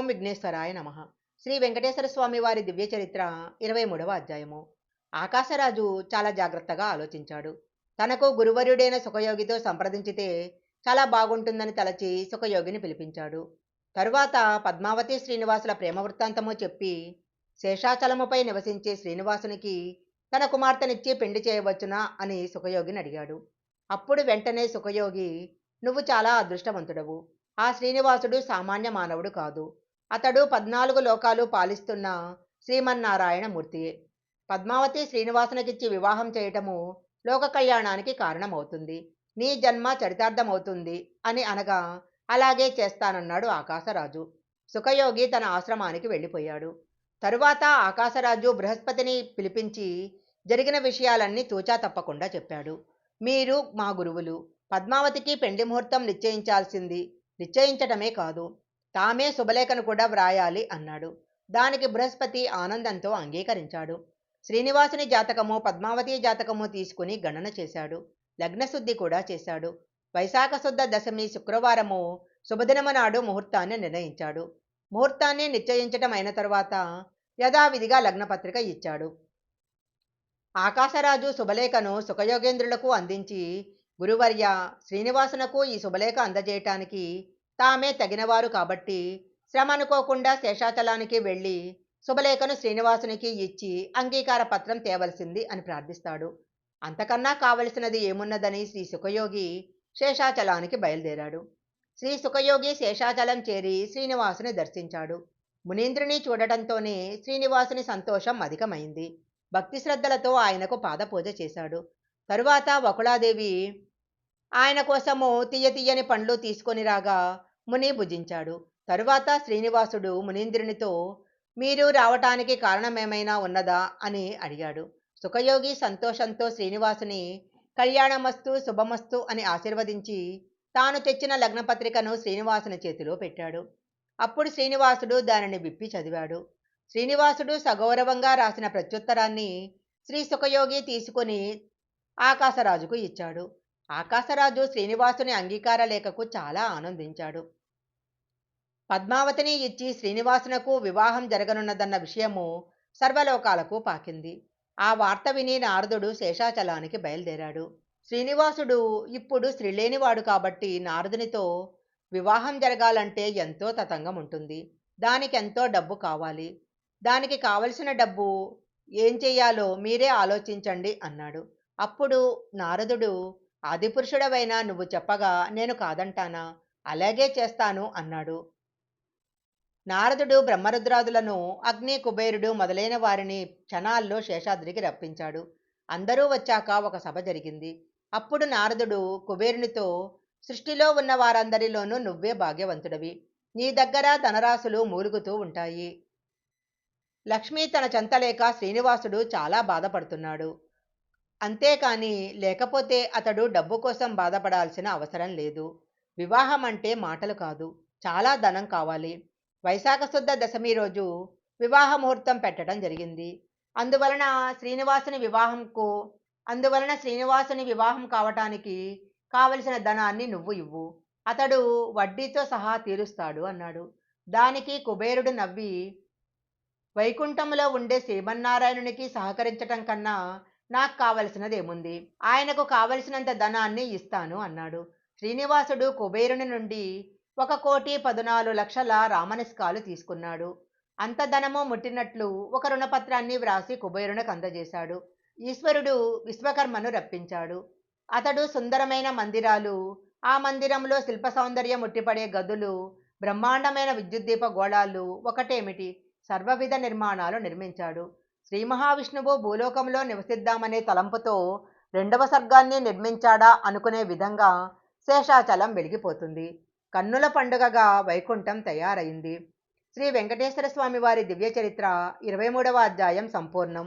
విఘ్నేశ్వరాయ నమః. శ్రీ వెంకటేశ్వర స్వామి వారి దివ్య చరిత్ర 23వ అధ్యాయము. ఆకాశరాజు చాలా జాగ్రత్తగా ఆలోచించాడు. తనకు గురువర్యుడైన సుఖయోగితో సంప్రదించితే చాలా బాగుంటుందని తలచి సుఖయోగిని పిలిపించాడు. తరువాత పద్మావతి శ్రీనివాసుల ప్రేమ వృత్తాంతము చెప్పి శేషాచలముపై నివసించే శ్రీనివాసునికి తన కుమార్తెనిచ్చి పెండి చేయవచ్చునా అని సుఖయోగిని అడిగాడు. అప్పుడు వెంటనే సుఖయోగి, నువ్వు చాలా అదృష్టవంతుడవు. ఆ శ్రీనివాసుడు సామాన్య మానవుడు కాదు. అతడు 14 లోకాలు పాలిస్తున్న శ్రీమన్నారాయణమూర్తియే. పద్మావతి శ్రీనివాసునికిచ్చి వివాహం చేయటము లోక కళ్యాణానికి కారణమవుతుంది. నీ జన్మ చరితార్థమవుతుంది అని అనగా అలాగే చేస్తానన్నాడు ఆకాశరాజు. సుఖయోగి తన ఆశ్రమానికి వెళ్ళిపోయాడు. తరువాత ఆకాశరాజు బృహస్పతిని పిలిపించి జరిగిన విషయాలన్నీ తూచా తప్పకుండా చెప్పాడు. మీరు మా గురువులు. పద్మావతికి పెండ్లి ముహూర్తం నిశ్చయించటమే కాదు, తామే శుభలేఖను కూడా వ్రాయాలి అన్నాడు. దానికి బృహస్పతి ఆనందంతో అంగీకరించాడు. శ్రీనివాసుని జాతకము పద్మావతి జాతకము తీసుకుని గణన చేశాడు. లగ్నశుద్ధి కూడా చేశాడు. వైశాఖ శుద్ధ దశమి శుక్రవారము శుభదినము నాడు ముహూర్తాన్ని నిర్ణయించాడు. ముహూర్తాన్ని నిశ్చయించటం అయిన తరువాత యథావిధిగా లగ్నపత్రిక ఇచ్చాడు. ఆకాశరాజు శుభలేఖను సుఖయోగేంద్రులకు అందించి, గురువర్య, శ్రీనివాసునకు ఈ శుభలేఖ అందజేయటానికి తామే తగినవారు కాబట్టి శ్రమ అనుకోకుండా శేషాచలానికి వెళ్ళి శుభలేఖను శ్రీనివాసునికి ఇచ్చి అంగీకార పత్రం తేవలసింది అని ప్రార్థిస్తాడు. అంతకన్నా కావలసినది ఏమున్నదని శ్రీ సుఖయోగి శేషాచలానికి బయలుదేరాడు. శ్రీ సుఖయోగి శేషాచలం చేరి శ్రీనివాసుని దర్శించాడు. మునీంద్రుని చూడటంతోనే శ్రీనివాసుని సంతోషం అధికమైంది. భక్తి శ్రద్ధలతో ఆయనకు పాదపూజ చేశాడు. తరువాత వకుళాదేవి ఆయన కోసము తీయని పండ్లు తీసుకొని రాగా ముని భుజించాడు. తరువాత శ్రీనివాసుడు మునీంద్రునితో, మీరు రావటానికి కారణమేమైనా ఉన్నదా అని అడిగాడు. సుఖయోగి సంతోషంతో శ్రీనివాసుని కళ్యాణమస్తు శుభమస్తు అని ఆశీర్వదించి తాను తెచ్చిన లగ్నపత్రికను శ్రీనివాసుని చేతిలో పెట్టాడు. అప్పుడు శ్రీనివాసుడు దానిని విప్పి చదివాడు. శ్రీనివాసుడు సగౌరవంగా రాసిన ప్రత్యుత్తరాన్ని శ్రీ సుఖయోగి తీసుకుని ఆకాశరాజుకు ఇచ్చాడు. ఆకాశరాజు శ్రీనివాసుని అంగీకార లేఖకు చాలా ఆనందించాడు. పద్మావతిని ఇచ్చి శ్రీనివాసునకు వివాహం జరగనున్నదన్న విషయము సర్వలోకాలకు పాకింది. ఆ వార్త విని నారదుడు శేషాచలానికి బయలుదేరాడు. శ్రీనివాసుడు ఇప్పుడు స్త్రీలేనివాడు కాబట్టి నారదునితో, వివాహం జరగాలంటే ఎంతో తతంగం ఉంటుంది. దానికి ఎంతో డబ్బు కావాలి. దానికి కావలసిన డబ్బు ఏం చెయ్యాలో మీరే ఆలోచించండి అన్నాడు. అప్పుడు నారదుడు, ఆదిపురుషుడవైన నువ్వు చెప్పగా నేను కాదంటానా? అలాగే చేస్తాను అన్నాడు. నారదుడు బ్రహ్మరుద్రాదులను, అగ్ని, కుబేరుడు మొదలైన వారిని క్షణాల్లో శేషాద్రికి రప్పించాడు. అందరూ వచ్చాక ఒక సభ జరిగింది. అప్పుడు నారదుడు కుబేరునితో, సృష్టిలో ఉన్న వారందరిలోనూ నువ్వే భాగ్యవంతుడివి. నీ దగ్గర ధనరాశులు మూలుగుతూ ఉంటాయి. లక్ష్మి తన చెంతలేక శ్రీనివాసుడు చాలా బాధపడుతున్నాడు. అంతేకాని లేకపోతే అతడు డబ్బు కోసం బాధపడాల్సిన అవసరం లేదు. వివాహం అంటే మాటలు కాదు, చాలా ధనం కావాలి. వైశాఖ శుద్ధ దశమి రోజు వివాహ ముహూర్తం పెట్టడం జరిగింది. అందువలన శ్రీనివాసుని వివాహం కావటానికి కావలసిన ధనాన్ని నువ్వు ఇవ్వు. అతడు వడ్డీతో సహా తీరుస్తాడు అన్నాడు. దానికి కుబేరుడు నవ్వి, వైకుంఠంలో ఉండే శ్రీమన్నారాయణునికి సహకరించటం కన్నా నాకు కావలసినదేముంది? ఆయనకు కావలసినంత ధనాన్ని ఇస్తాను అన్నాడు. శ్రీనివాసుడు కుబేరుని నుండి 1,14,00,000 రామనిస్కాలు తీసుకున్నాడు. అంత ధనము ముట్టినట్లు ఒక రుణపత్రాన్ని వ్రాసి కుబేరునికి అందజేశాడు. ఈశ్వరుడు విశ్వకర్మను రప్పించాడు. అతడు సుందరమైన మందిరాలు, ఆ మందిరంలో శిల్ప సౌందర్యం ఉట్టిపడే గదులు, బ్రహ్మాండమైన విద్యుద్దీప గోళాలు ఒకటేమిటి సర్వవిధ నిర్మాణాలు నిర్మించాడు. శ్రీ మహావిష్ణువు భూలోకంలో నివసిద్దామనే తలంపుతో 2వ సర్గాన్ని నిర్మించాడా అనుకునే విధంగా శేషాచలం వెలిగిపోతుంది. కన్నుల పండుగగా వైకుంఠం తయారైంది. శ్రీ వెంకటేశ్వర స్వామి వారి దివ్య చరిత్ర 23వ అధ్యాయం సంపూర్ణం.